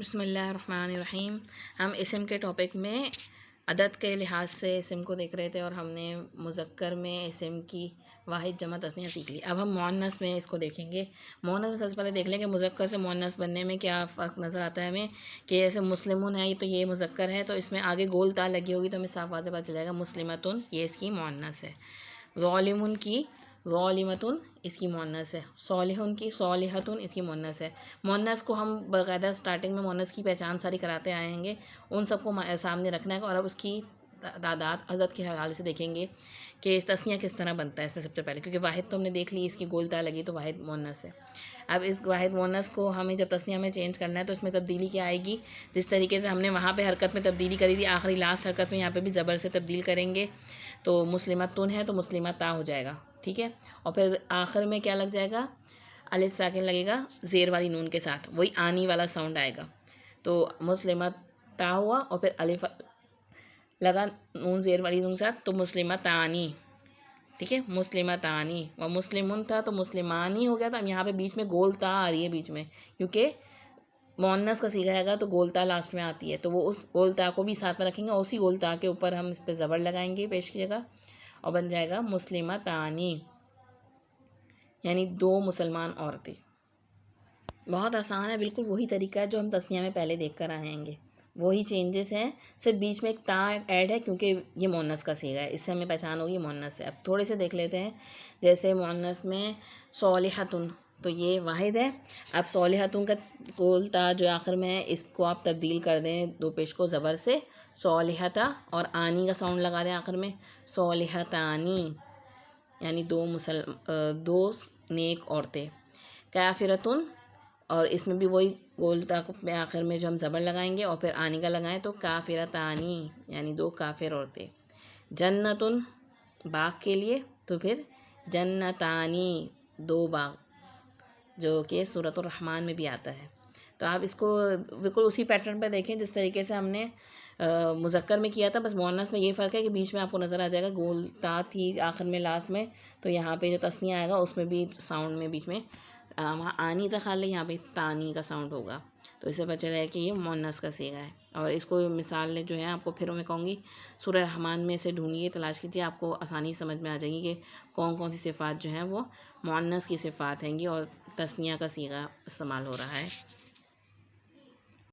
बिस्मिल्लाहिर्रहमानिर्रहीम। हम इसम के टॉपिक में अदद के लिहाज से इसम को देख रहे थे और हमने मुज़क्कर में इसम की वाहिद जमा तस्नीया सीख ली। अब हम मुअन्नस में इसको देखेंगे। मुअन्नस में सबसे पहले देख लेंगे मुज़क्कर से मुअन्नस बनने में क्या फ़र्क नज़र आता है हमें, कि जैसे मुस्लिमुन है तो ये मुज़क्कर है तो इसमें आगे गोल ता लगी होगी तो हमें साफ वाज़ेह पता चल जाएगा मुस्लिमतुन ये इसकी मुअन्नस है। ज़ालिमुन की ज़ालिमतुन इसकी मुअन्नस है। सालिहुन की सालिहतुन इसकी मुअन्नस है। मुअन्नस को हम बाकायदा स्टार्टिंग में मुअन्नस की पहचान सारी कराते आएंगे, उन सबको सामने रखना है और अब उसकी तादाद अदद के हवाले से देखेंगे कि तस्निया किस तरह बनता है इसमें सबसे पहले, क्योंकि वाहिद तो हमने देख ली इसकी गोलता लगी तो वाहिद मुअन्नस है। अब इस वाहिद मुअन्नस को हमें जब तस्निया में चेंज करना है तो इसमें तब्दीली क्या आएगी, जिस तरीके से हमने वहाँ पे हरकत में तब्दीली करी थी आखिरी लास्ट हरकत में यहाँ पे भी ज़बर से तब्दील करेंगे तो मुस्लिमतुन है तो मुस्लिमता हो जाएगा, ठीक है। और फिर आखिर में क्या लग जाएगा, अलिफ साकिन लगेगा ज़ेर वाली नून के साथ, वही आनी वाला साउंड आएगा तो मुस्लिमता हुआ और फिर अलिफ लगा नून ज़ेर वाली नून के साथ तो मुस्लिमतानी, ठीक है। मुस्लिमतानी व मुस्लिमुन था तो मुस्लिमानी हो गया था। अब यहाँ पे बीच में गोलता आ रही है बीच में, क्योंकि मुअन्नस का सीगा हैगा तो गोलता लास्ट में आती है तो वो उस गोलता को भी साथ में रखेंगे और उसी गोलता के ऊपर हम इस पर ज़बर लगाएंगे पेश की जगह और बन जाएगा मुस्लिमतानी, यानी दो मुसलमान औरतें। बहुत आसान है, बिल्कुल वही तरीका है जो हम तस्निया में पहले देख कर आएंगे, वही चेंजेस हैं, सिर्फ बीच में एक ता ऐड है क्योंकि ये मुअन्नस का सीगा है, इससे हमें पहचान होगी मुअन्नस है। अब थोड़े से देख लेते हैं, जैसे मुअन्नस में सालिहतुन तो ये वाहिद है। अब सालिहतुन का गोलता जो आखिर में है इसको आप तब्दील कर दें दो पेश को ज़बर से सालिहता और आनी का साउंड लगा दें आखिर में सालिहतानी, यानी दो नेक औरतें। काफिरतुन और इसमें भी वही गोलता को आखिर में जो हम ज़बर लगाएंगे और फिर आनी का लगाएं तो काफिरतानी, यानी दो काफिर औरतें। जन्नतुन बाग के लिए तो फिर जन्नतानी दो बाग, जो कि सूरतुर रहमान में भी आता है। तो आप इसको बिल्कुल उसी पैटर्न पे देखें जिस तरीके से हमने मुज़क्कर में किया था, बस मुअन्नस में ये फ़र्क है कि बीच में आपको नज़र आ जाएगा गोल ता थी आखिर में लास्ट में, तो यहाँ पे जो तस्निया आएगा उसमें भी साउंड में बीच में वहाँ आनी था खाली, यहाँ पे तानी का साउंड होगा तो इससे पता चला है कि ये मुअन्नस का सीगा है। और इसको मिसाल जो है आपको फिर मैं कहूँगी सूरह रहमान में से ढूंढिए, तलाश कीजिए, आपको आसानी समझ में आ जाएगी कि कौन कौन सी सिफ़ात जो हैं वो मुअन्नस की सिफ़ात हैंगी और तस्निया का सीगा इस्तेमाल हो रहा है।